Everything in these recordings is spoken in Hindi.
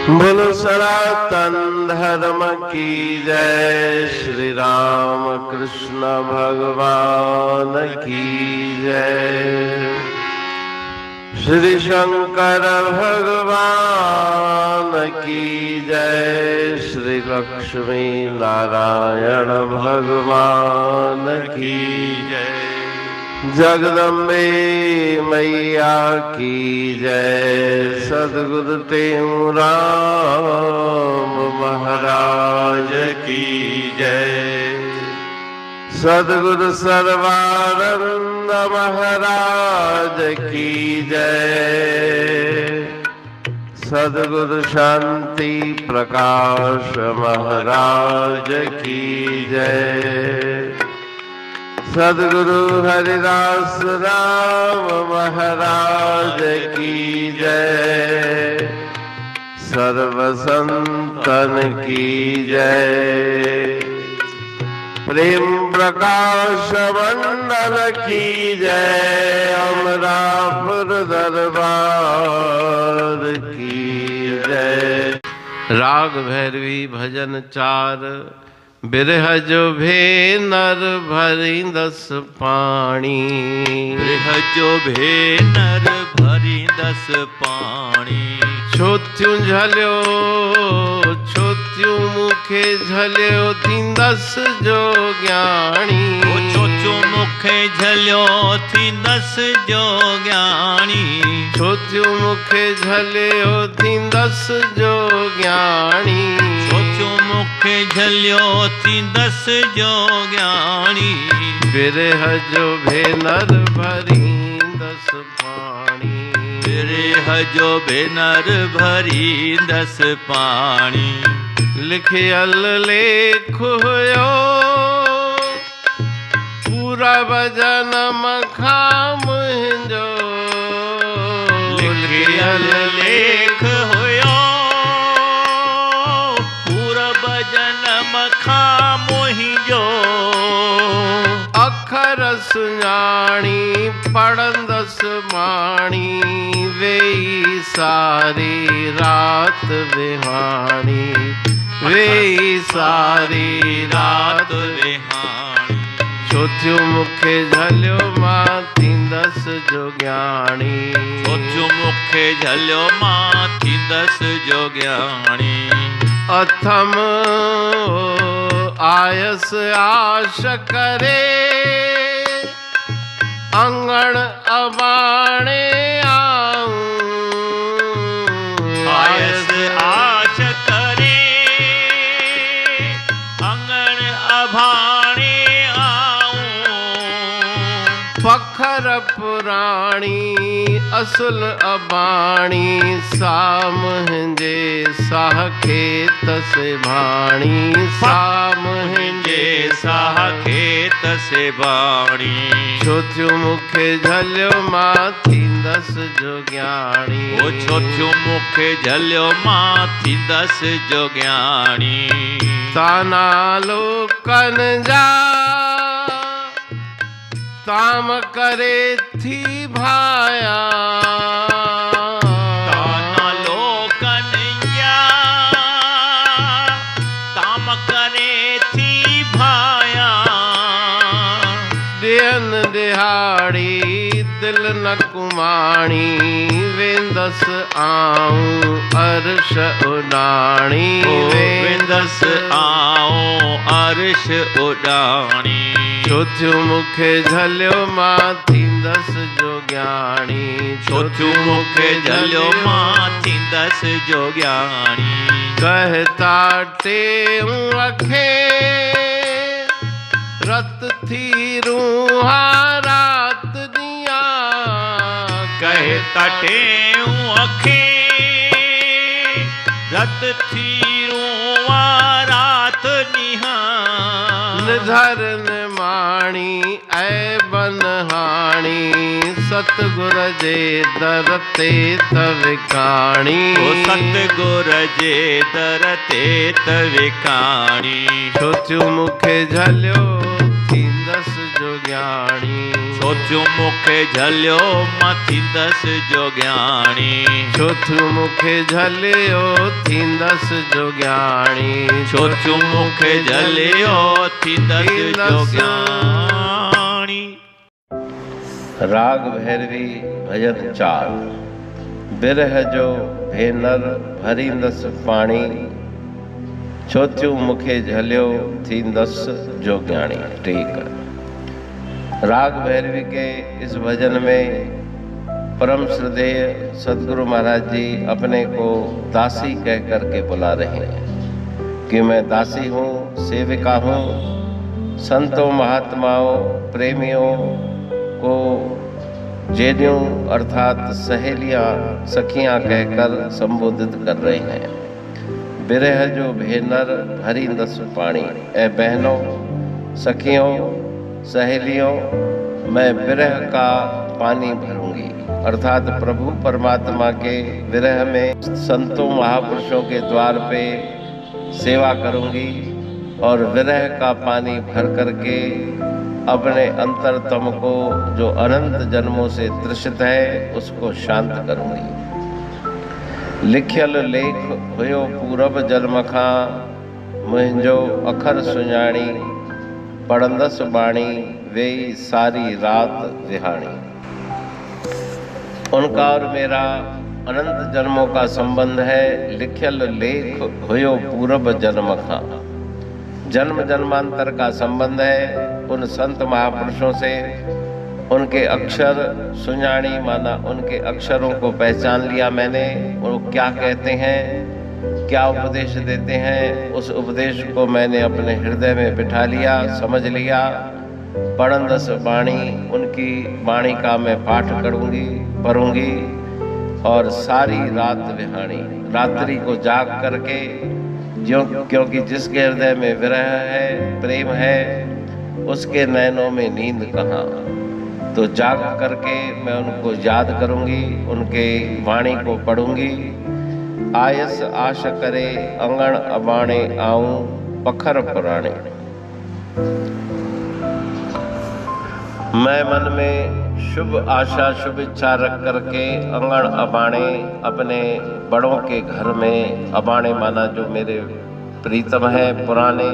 बोलो सनातन धर्म की जय। श्री राम कृष्ण भगवान की जय। श्री शंकर भगवान की जय। श्री लक्ष्मी नारायण भगवान की जय। जगदम्बे मैया की जय। सद्गुरु राम महाराज की जय। सद्गुरु सर्वानंद महाराज की जय। सद्गुरु शांति प्रकाश महाराज की जय। सद्गुरु हरिदास राम महाराज की जय। सर्व संतन की जय। प्रेम प्रकाश मंडल की जय। अमरापुर दरबार की जय। राग भैरवी भजन 4। बिरह जो भे नर भरी 10 पानी। बिरह जो भे नर भरी 10 पानी। छोत्यूं झल्यो छोत्यूं मुखे झल्यो थी 10 जो ज्ञानी। छोत्यूं मुखे झल्यो थी 10 जो ज्ञानी। छोत्यूं मुखे झल्यो थी 10 जो ज्ञानी। छोत्यूं मुखे झल्यो थी 10 जो ज्ञानी। बिरह जो भेनर भरी 10 पानी। बिरह जो भेनर भरी 10 पानी। लिखियल लेख हुयो पूरा भजन मखा मुंहिंजो। लिखियल लेख हुयो पूरा भजन मखा मुंहिंजो। अखर सुञाणी पढ़ंदस माणी। वेई सारी रात विहाणी। वेई सारी रात विहाणी। छोत्यूं मुखे झल्यो मां थींदस जो ज्ञानी। छोत्यूं मुखे झल्यो मां थींदस जो ज्ञानी। अथम आयस आश करे अंगण अबाणे आऊं। आयस आश करे अंगण अबाणे आऊं। पखर पुराणी असुल अबाणी। सा मुंहिंजे साह खेत से भाणी। सा मुंहिंजे साह खेत से बाणी। छोत्यूं मुखे झल्यो मां थींदस जो ज्ञानी। छोत्यूं मुखे झल्यो मां थींदस जो ज्ञानी। ताना लोकन जा ताम करे थी भाया। ताना लोकन जा ताम करे थी भाया। दिन दिहाड़ी दिल न कुमाणी। वेंदस आऊं अर्श उडाणी। वेंदस आऊं अर्श उडाणी। छोत्यूं मुखे झल्यो मां थींदस जो ज्ञानी। छोत्यूं मुखे झल्यो मां थींदस जो ज्ञानी। कहता टेऊं अखे रत थी रूहा रात दिया। कहता टेऊं अखे रत थी रूहा रात निहा। निधरन माणी ऐ बनहाणी। सतगुर जे दर ते तविकाणी। सतगुर जे दर ते तविकाणी। छोत्यूं मुखे झल्यो थींदस जोग्याणी। चौथो मुखे झलियो मथी दस जोग्याणी। चौथो मुखे झलियो थींदस जोग्याणी। चौथो मुखे झलियो थींदस जोग्याणी। राग भैरवी भजन 4। बिरह जो भेनर भरींदस पाणी। चौथियो मुखे झलियो थींदस जोग्याणी। ठीक। राग भैरवी के इस भजन में परम श्रद्धेय सदगुरु महाराज जी अपने को दासी कह करके बुला रहे हैं कि मैं दासी हूँ, सेविका हूँ। संतों, महात्माओं, प्रेमियों को जेनियों अर्थात सहेलियाँ, सखियाँ कहकर संबोधित कर रहे हैं। बिरह जो भेनर भरींदस पाणी। ए बहनों, सखियों, सहेलियों, मैं विरह का पानी भरूंगी अर्थात प्रभु परमात्मा के विरह में संतों, महापुरुषों के द्वार पे सेवा करूंगी और विरह का पानी भर करके अपने अंतरतम को जो अनंत जन्मों से तृषित है उसको शांत करूंगी। लिखियल लेख हुयो पूरब जन्म खां, मुंहिंजो अखर सुञाणी। पढ़ंदस बाणी वेई सारी रात विहाणी। उनका और मेरा अनंत जन्मों का संबंध है। लिखियल लेख हुयो पूरब जन्म खां, जन्म जन्मांतर का संबंध है उन संत महापुरुषों से। उनके अक्षर सुञाणी माना उनके अक्षरों को पहचान लिया मैंने। वो क्या कहते हैं, क्या उपदेश देते हैं, उस उपदेश को मैंने अपने हृदय में बिठा लिया, समझ लिया। पढ़ंदस बाणी, उनकी वाणी का मैं पाठ पढ़ूंगी और सारी रात विहाणी, रात्रि को जाग करके, क्योंकि जिसके हृदय में विरह है, प्रेम है, उसके नैनों में नींद कहाँ। तो जाग करके मैं उनको याद करूंगी, उनके वाणी को पढ़ूंगी। आयस आश करे अंगण अबाणे आऊं पखर पुराणे। मैं मन में शुभ आशा, शुभ इच्छा रख करके अंगण अबाणे, अपने बड़ों के घर में, अबाणे माना जो मेरे प्रीतम है, पुराने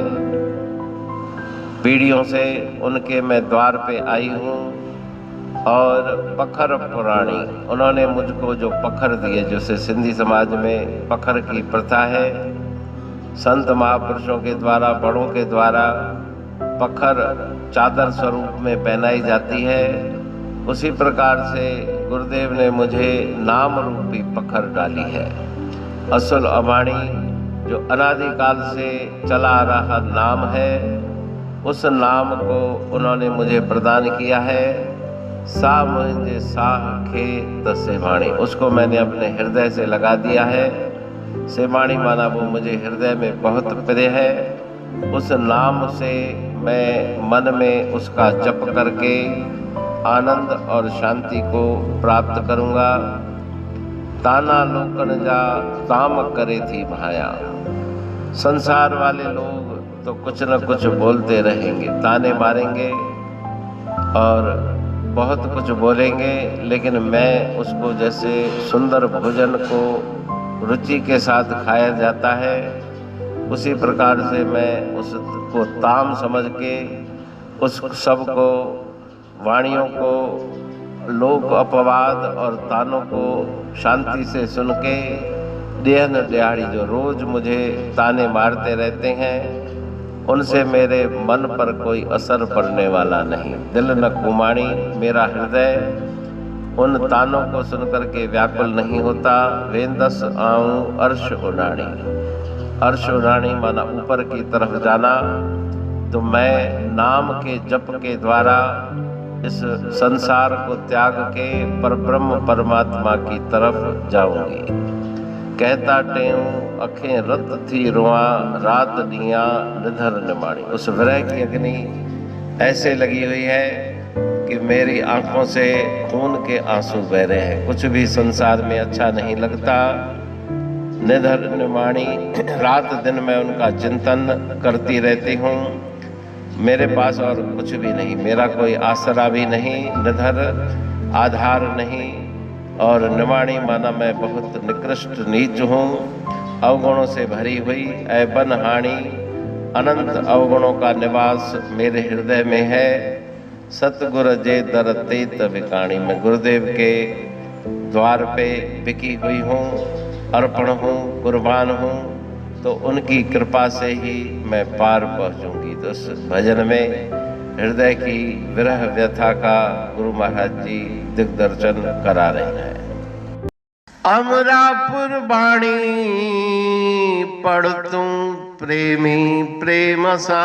पीढ़ियों से, उनके मैं द्वार पे आई हूँ। और पखर पुराणी, उन्होंने मुझको जो पखर दिए, जैसे सिंधी समाज में पखर की प्रथा है, संत महापुरुषों के द्वारा, बड़ों के द्वारा पखर चादर स्वरूप में पहनाई जाती है। उसी प्रकार से गुरुदेव ने मुझे नाम रूपी पखर डाली है। असुल अबाणी जो अनादिकाल से चला आ रहा नाम है, उस नाम को उन्होंने मुझे प्रदान किया है। सा मुझे साह खे त सेवाणी, उसको मैंने अपने हृदय से लगा दिया है। सेवाणी माना वो मुझे हृदय में बहुत प्रिय है। उस नाम से मैं मन में उसका जप करके आनंद और शांति को प्राप्त करूंगा। ताना लोकन जा ताम करे थी भाया। संसार वाले लोग तो कुछ न कुछ बोलते रहेंगे, ताने मारेंगे और बहुत कुछ बोलेंगे, लेकिन मैं उसको जैसे सुंदर भोजन को रुचि के साथ खाया जाता है, उसी प्रकार से मैं उसको ताम समझ के उस सब को, वाणियों को, लोक अपवाद और तानों को शांति से सुन के, देहन दिहाड़ी जो रोज मुझे ताने मारते रहते हैं, उनसे मेरे मन पर कोई असर पड़ने वाला नहीं। दिल न कुमाणी, मेरा हृदय उन तानों को सुनकर के व्याकुल नहीं होता। वेंदस आऊं अर्श उड़ाणी, अर्श उड़ाणी माना ऊपर की तरफ जाना। तो मैं नाम के जप के द्वारा इस संसार को त्याग के परब्रह्म परमात्मा की तरफ जाऊंगी। कहता टेऊं अखें रत थी रुआ, रात दिया निधर निमाणी। उस विरह की अग्नि ऐसे लगी हुई है कि मेरी आंखों से खून के आंसू बह रहे हैं। कुछ भी संसार में अच्छा नहीं लगता। निधर निमाणी, रात दिन मैं उनका चिंतन करती रहती हूँ। मेरे पास और कुछ भी नहीं, मेरा कोई आसरा भी नहीं, निधर आधार नहीं, और निवाणी माना मैं बहुत निकृष्ट नीच हूँ। अवगुणों से भरी हुई ऐबन हानि, अनंत अवगुणों का निवास मेरे हृदय में है। सतगुर जे दर तेत विकाणी, मैं गुरुदेव के द्वार पे बिकी हुई हूँ, अर्पण हूँ, कुर्बान हूँ, तो उनकी कृपा से ही मैं पार पहुँचूंगी। तो उस भजन में हृदय की विरह व्यथा का गुरु महाराज जी दिग्दर्शन करा रहे हैं। अमरापुर बाणी पढ़तूं प्रेमी प्रेम सा,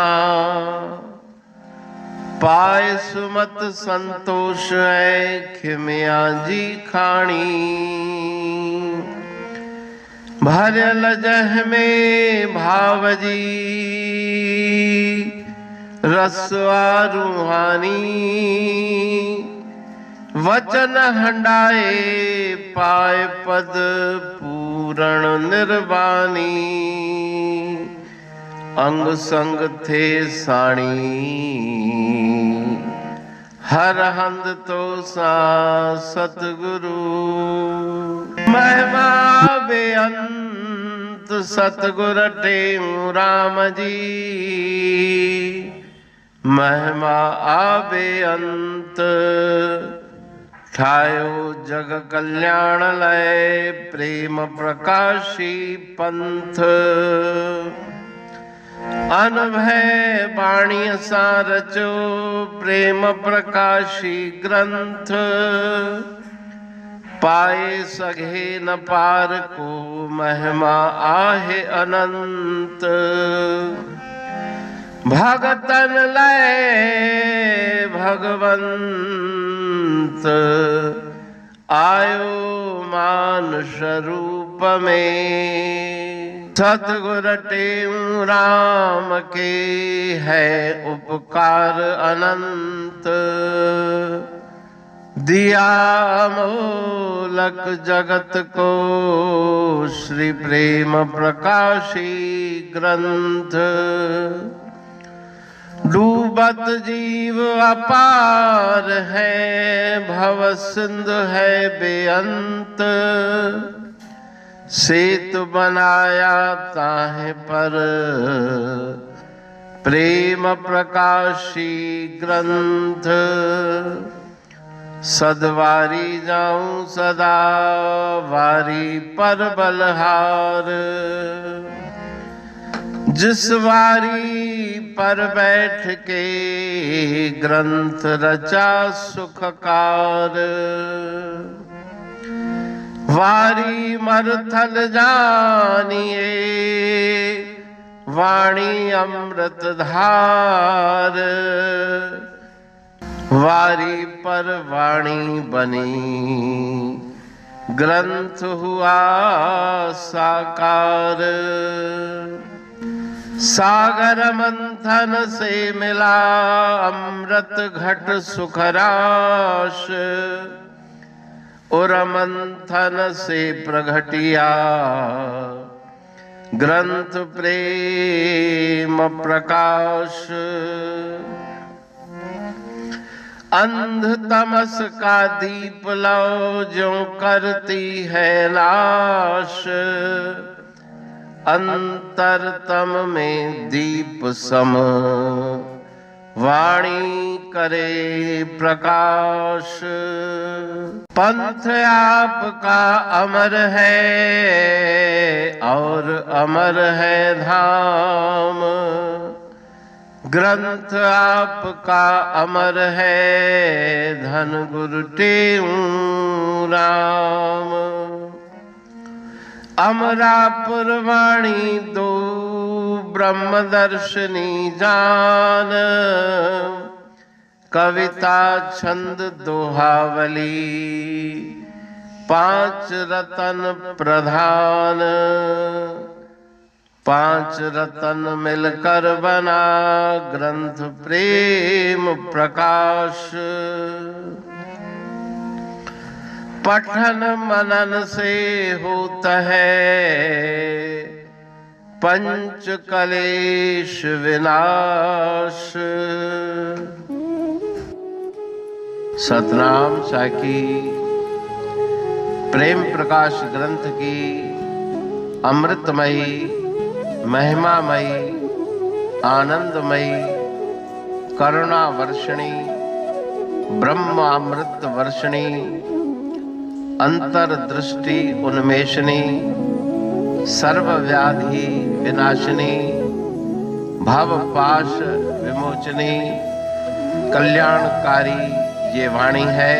पाए सुमत संतोष है खिमिया जी खाणी। भरल जह में भावजी रसवा रूहानी, वचन हंडाए पाए पद पूरण निर्वाणी। अंग संग थे साणी हर हंद तो सा सतगुरु। महिमा बेअंत सतगुर टेऊ राम जी, महिमा आबे अंत ठायो जग कल्याण लय प्रेम प्रकाशी पंथ। अनभय बाणी सा रचो प्रेम प्रकाशी ग्रंथ, पाए सघे न पार को महिमा आहे अनंत। भगतन लय भगवंत आयो मानुष रूप में। सतगुर टेऊ राम के है उपकार अनंत, दिया मोलक जगत को श्री प्रेम प्रकाशी ग्रंथ। डूबत जीव अपार है भव सिंधु है बेअंत, सेतु बनाया ताहे पर प्रेम प्रकाशी ग्रंथ। सदवारी जाऊं सदा वारी पर बलहार, जिस वारी पर बैठ के ग्रंथ रचा सुखकार। वारी मरथल जानिए वाणी अमृत धार, वारी पर वाणी बनी ग्रंथ हुआ साकार। सागर मंथन से मिला अमृत घट सुखराश, और मंथन से प्रगटिया ग्रंथ प्रेम प्रकाश। अंध तमस का दीप लो जो करती है नाश, अंतरतम में दीप सम वाणी करे प्रकाश। पंथ आपका अमर है और अमर है धाम, ग्रंथ आपका अमर है धन गुरु टेऊ राम। अमरापुर वाणी दो ब्रह्मदर्शनी जान, कविता छंद दोहावली पांच रतन प्रधान। पांच रतन मिलकर बना ग्रंथ प्रेम प्रकाश। पठन मनन से होता है पंच कलेश विनाश। सतनाम साखी प्रेम प्रकाश ग्रंथ की अमृतमयी, महिमामयी, आनंदमयी, करुणा वर्षिणी, ब्रह्मामृत वर्षिणी, अंतर्दृष्टि उन्मेषणी, सर्वव्याधि विनाशिनी, भवपाश विमोचनी, कल्याणकारी ये वाणी है।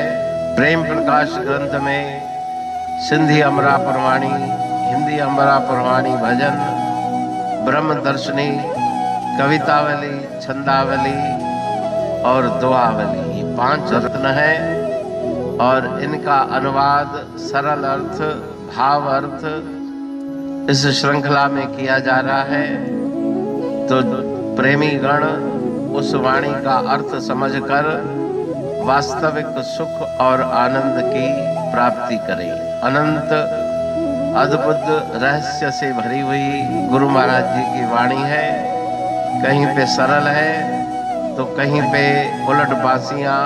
प्रेम प्रकाश ग्रंथ में सिंधी अमरा पुरवाणी, हिंदी अमरा पुरवाणी भजन, ब्रह्मदर्शनी, कवितावली, छंदावली और दुआवली, ये 5 रत्न है और इनका अनुवाद, सरल अर्थ, भाव अर्थ इस श्रृंखला में किया जा रहा है। तो प्रेमी गण उस वाणी का अर्थ समझकर वास्तविक सुख और आनंद की प्राप्ति करें। अनंत अद्भुत रहस्य से भरी हुई गुरु महाराज जी की वाणी है। कहीं पे सरल है तो कहीं पे उलट बासियां,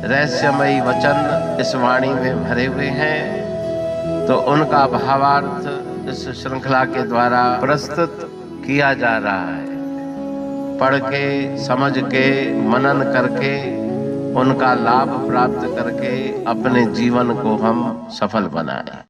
रहस्यमयी वचन इस वाणी में भरे हुए हैं। तो उनका भावार्थ इस श्रृंखला के द्वारा प्रस्तुत किया जा रहा है। पढ़ के, समझ के, मनन करके, उनका लाभ प्राप्त करके अपने जीवन को हम सफल बनाएं।